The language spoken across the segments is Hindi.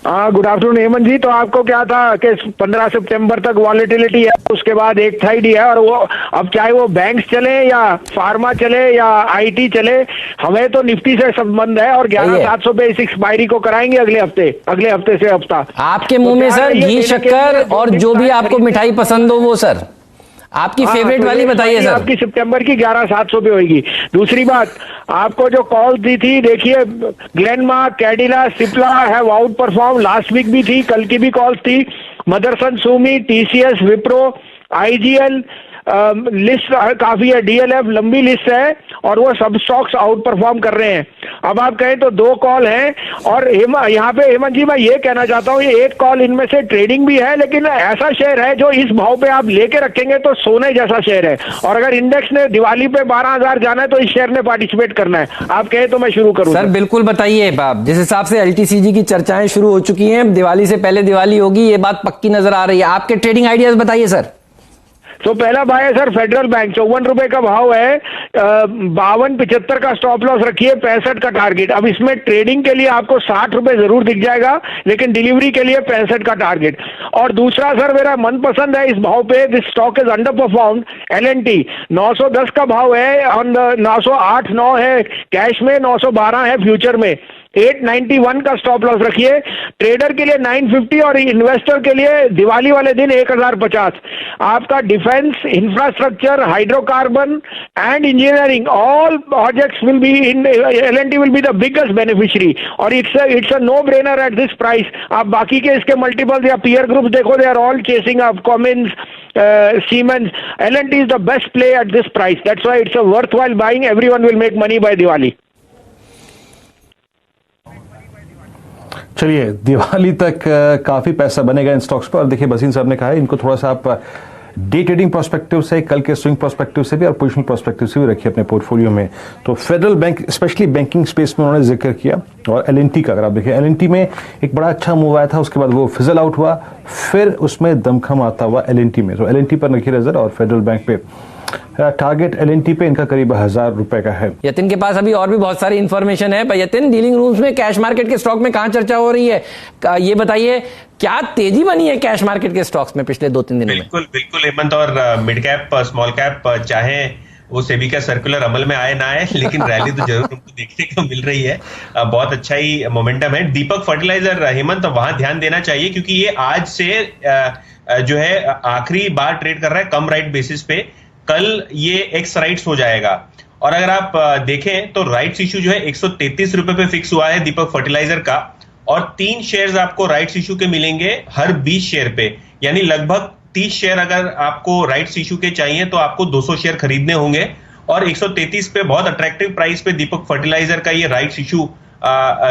हाँ, गुड आफ्टरनून हेमंत जी। तो आपको क्या था कि 15 सितंबर तक वॉलेटिलिटी है, उसके बाद एक साइड ही है, और वो अब चाहे वो बैंक्स चले या फार्मा चले या आईटी चले, हमें तो निफ्टी से संबंध है और 11,700 पे इस एक्सपायरी को कराएंगे अगले हफ्ते से हफ्ता। आपके मुंह में सर घी शक्कर और जो भी आपको मिठाई पसंद हो वो सर, आपकी फेवरेट वाली बताइए सर। आपकी सितंबर की 11,700 पे होगी। दूसरी बात, आपको जो कॉल दी थी, देखिए Glenmark, Cadila, Cipla have outperform, last week भी थी, कल की भी कॉल्स थी। Motherson Sumi, TCS, Wipro, IGL, list काफी है, डीएलएफ लंबी लिस्ट है, और वो सब स्टॉक्स आउट परफॉर्म कर रहे हैं। अब आप कहें तो 2 कॉल हैं, और यहाँ पे हेमंत जी मैं ये कहना चाहता हूँ, ये एक कॉल इनमें से ट्रेडिंग भी है, लेकिन ऐसा शेयर है जो इस भाव पे आप लेके रखेंगे तो सोने जैसा शेयर है, और अगर इंडेक्स ने दिवाली पे 12,000 जाना है तो इस शेयर ने पार्टिसिपेट करना है। आप कहें तो मैं शुरू करूँ सर? बिल्कुल बताइए। जिस हिसाब से एलटीसीजी की चर्चाएं शुरू हो चुकी हैं, दिवाली से पहले दिवाली होगी, ये बात पक्की नजर आ रही है। आपके ट्रेडिंग आइडियाज बताइए सर। तो पहला बाय है सर फेडरल बैंक, 54 रुपए का भाव है, 52.75 का स्टॉप लॉस रखिए, 65 का टारगेट। अब इसमें ट्रेडिंग के लिए आपको 60 रुपए जरूर दिख जाएगा, लेकिन डिलीवरी के लिए 65 का टारगेट। और दूसरा सर मेरा मनपसंद है इस भाव पे, this stock is underperformed, LNT 910 का भाव है, ऑन 908-9 है कैश में, 912 है फ्यूचर में, 891 का स्टॉप लॉस रखिए। ट्रेडर के लिए 950 और इन्वेस्टर के लिए दिवाली वाले दिन 1050। आपका defence, infrastructure, hydrocarbon and engineering, all projects will be in L and T will be the biggest beneficiary, और it's a no brainer at this price. आप बाकी के इसके मल्टीपल्स या पीयर ग्रुप देखो, they are all chasing up, Cummins, Siemens, L&T is the best play at this price. That's why it's a worthwhile buying. Everyone will make money by Diwali. चलिए, दिवाली तक काफी पैसा बनेगा इन स्टॉक्स पर। और देखिए भसीन साहब ने कहा है इनको थोड़ा सा आप डे ट्रेडिंग प्रोस्पेक्टिव से, कल के स्विंग प्रोस्पेक्टिव से भी और पोजिशनल प्रोस्पेक्टिव से भी रखिए अपने पोर्टफोलियो में। तो federal bank specially banking space में उन्होंने जिक्र किया, और एलएनटी का अगर आप देखिए, एलएनटी में एक बड़ा अच्छा मूव आया था, उसके बाद वो फिजल आउट हुआ, फिर उसमें दमखम आता हुआ एलएनटी में। तो एलएनटी पर रखिए नजर, और फेडरल बैंक पे टारगेट एलएनटी पे इनका करीब 1000 रुपए का है। यतिन के पास अभी और भी बहुत सारी इंफॉर्मेशन है। पर यतिन, डीलिंग रूम्स में कैश मार्केट के स्टॉक में कहां चर्चा हो रही है, ये बताइए, क्या तेजी बनी है कैश मार्केट के स्टॉक्स में पिछले 2-3 दिनों में? बिल्कुल हेमंत, और मिड कैप, स्मॉल कैप, चाहे वो सेबी का सर्कुलर अमल में आए ना आए, लेकिन रैली तो जरूर हमको देखने को मिल रही है। बहुत अच्छा ही मोमेंटम है। दीपक फर्टिलाइजर हेमंत, वहां ध्यान देना चाहिए, क्योंकि ये आज से जो है आखिरी बार ट्रेड कर रहा है कम राइट बेसिस पे। कल ये एक्स राइट्स हो जाएगा, और अगर आप देखें तो राइट्स इशू जो है 133 रुपए पे फिक्स हुआ है दीपक फर्टिलाइजर का, और 3 शेयर्स आपको राइट्स इशू के मिलेंगे हर 20 शेयर पे, यानी लगभग 30 शेयर अगर आपको राइट्स इशू के चाहिए तो आपको 200 शेयर खरीदने होंगे। और 133 पे बहुत अट्रैक्टिव प्राइस पे दीपक फर्टिलाइजर का ये राइट्स इशू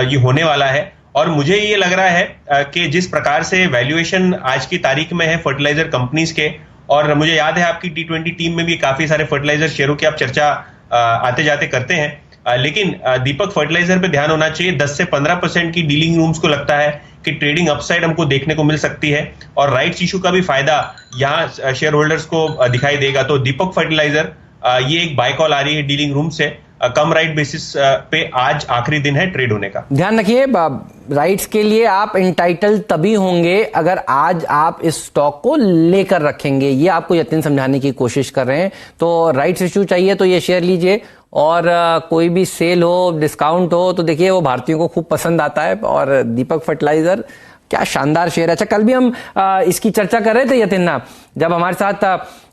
ये होने वाला है। और मुझे ये लग रहा है कि जिस प्रकार से वैल्यूएशन आज की तारीख में है फर्टिलाइजर कंपनीज के, और मुझे याद है आपकी T20 टीम में भी काफी सारे फर्टिलाइजर शेयरों की आप चर्चा आते जाते करते हैं, लेकिन दीपक फर्टिलाइजर पे ध्यान होना चाहिए। 10 से 15% की डीलिंग रूम्स को लगता है कि ट्रेडिंग अपसाइड हमको देखने को मिल सकती है, और राइट्स इशू का भी फायदा यहाँ शेयर होल्डर्स को दिखाई देगा। तो दीपक फर्टिलाइजर ये एक बाय कॉल आ रही है डीलिंग रूम से, कम राइट बेसिस पे आज आखिरी दिन है ट्रेड होने का। ध्यान रखिए, राइट्स के लिए आप इंटाइटल तभी होंगे अगर आज आप इस स्टॉक को लेकर रखेंगे। ये आपको यतिन समझाने की कोशिश कर रहे हैं। तो राइट्स इशू चाहिए तो ये शेयर लीजिए, और कोई भी सेल हो, डिस्काउंट हो, तो देखिए वो भारतीयों को खूब पसंद आता है। और दीपक फर्टिलाइजर क्या शानदार शेयर है। अच्छा, कल भी हम इसकी चर्चा कर रहे थे यतिन ना, जब हमारे साथ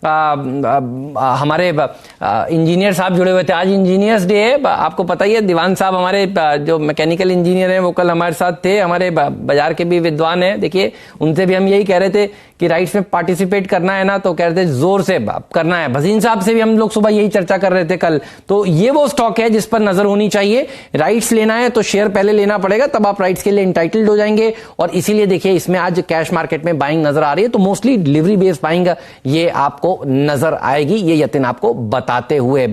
हमारे इंजीनियर साहब जुड़े हुए थे। आज इंजीनियर्स डे है, आपको पता ही है। दीवान साहब हमारे जो मैकेनिकल इंजीनियर हैं वो कल हमारे साथ थे, हमारे बाजार के भी विद्वान हैं। देखिए, उनसे भी हम यही कह रहे थे कि राइट्स में पार्टिसिपेट करना है ना, तो कह रहे थे जोर से करना है। भसीन साहब से भी हम लोग सुबह यही चर्चा कर रहे थे कल। तो ये वो स्टॉक है जिस पर नजर होनी चाहिए। राइट्स लेना है तो शेयर पहले लेना पड़ेगा, तब आप राइट्स के लिए इंटाइटल्ड हो जाएंगे। और इसीलिए देखिए इसमें आज कैश मार्केट में बाइंग नजर आ रही है, तो मोस्टली डिलीवरी बेस्ड बाइंग ये आपको नजर आएगी, ये यतिन आपको बताते हुए।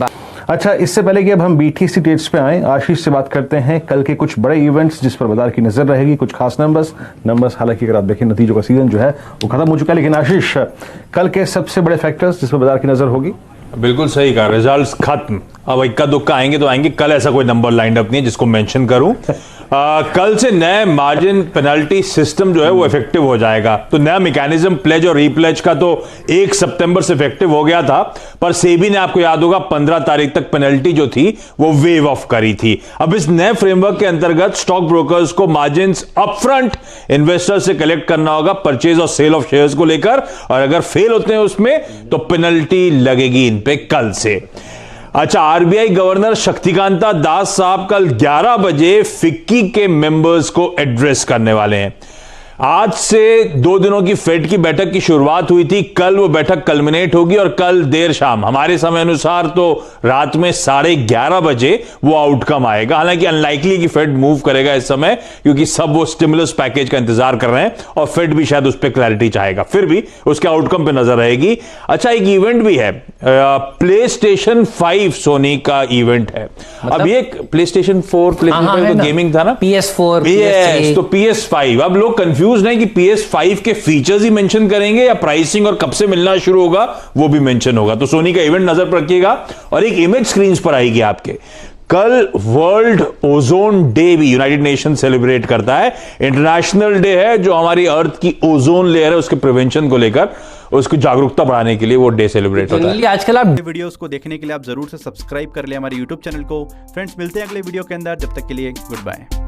अच्छा, इससे पहले कि अब हम बीटीसी डेट्स पे आए, आशीष से बात करते हैं कल के कुछ बड़े इवेंट्स जिस पर बाजार की नजर रहेगी, कुछ खास नंबर्स हालांकि अगर आप देखें नतीजों का सीजन जो है वो खत्म हो चुका है, लेकिन आशीष कल के सबसे बड़े फैक्टर्स जिस पर बाजार की नजर होगी। बिल्कुल सही कहा, रिजल्ट्स खत्म, अब इक्का दुक्का आएंगे तो आएंगे। कल ऐसा कोई नंबर लाइंड अप नहीं है जिसको मेंशन करूं। कल से नए मार्जिन पेनल्टी सिस्टम जो है वो इफेक्टिव हो जाएगा। तो नया मैकेनिज्म प्लेज और रीप्लेज का तो 1 सितंबर से इफेक्टिव हो गया था, पर सेबी ने आपको याद होगा 15 तारीख तक पेनल्टी जो थी वो वेव ऑफ करी थी। अब इस नए फ्रेमवर्क के अंतर्गत स्टॉक ब्रोकर्स को मार्जिन अपफ्रंट इन्वेस्टर से कलेक्ट करना होगा परचेज और सेल ऑफ शेयर्स को लेकर, और अगर फेल होते हैं उसमें तो पेनल्टी लगेगी इन पे कल से। अच्छा, आरबीआई गवर्नर शक्तिकांता दास साहब कल 11 बजे फिक्की के मेंबर्स को एड्रेस करने वाले हैं। आज से 2 दिनों की फेड की बैठक की शुरुआत हुई थी, कल वो बैठक कल्मिनेट होगी और कल देर शाम हमारे समय अनुसार तो रात में 11:30 बजे वो आउटकम आएगा। हालांकि अनलाइकली कि फेड मूव करेगा इस समय, क्योंकि सब वो स्टिमुलस पैकेज का इंतजार कर रहे हैं और फेड भी शायद उस पर क्लैरिटी चाहेगा, फिर भी उसके आउटकम पे नजर रहेगी। अच्छा, एक इवेंट भी है, प्ले स्टेशन 5 सोनी का इवेंट है। अब ये प्ले स्टेशन 4 गेमिंग था ना, PS4 तो PS5। अब लोग कंफ्यूज नहीं कि PS5 के फीचर्स ही मेंशन करेंगे या प्राइसिंग और कब से मिलना शुरू होगा वो भी मेंशन होगा। तो सोनी का इवेंट नजर पर रखिएगा। और एक इमेज स्क्रीन पर आएगी आपके, कल वर्ल्ड ओजोन डे भी यूनाइटेड नेशन सेलिब्रेट करता है। इंटरनेशनल डे है जो हमारी अर्थ की ओजोन लेयर है उसके प्रिवेंशन को लेकर, उसकी जागरूकता बढ़ाने के लिए वो डे सेलिब्रेट होता है। आजकल आप वीडियोस को देखने के लिए आप जरूर से सब्सक्राइब कर ले हमारे YouTube चैनल को। फ्रेंड्स, मिलते हैं अगले वीडियो के अंदर, जब तक के लिए गुड बाय।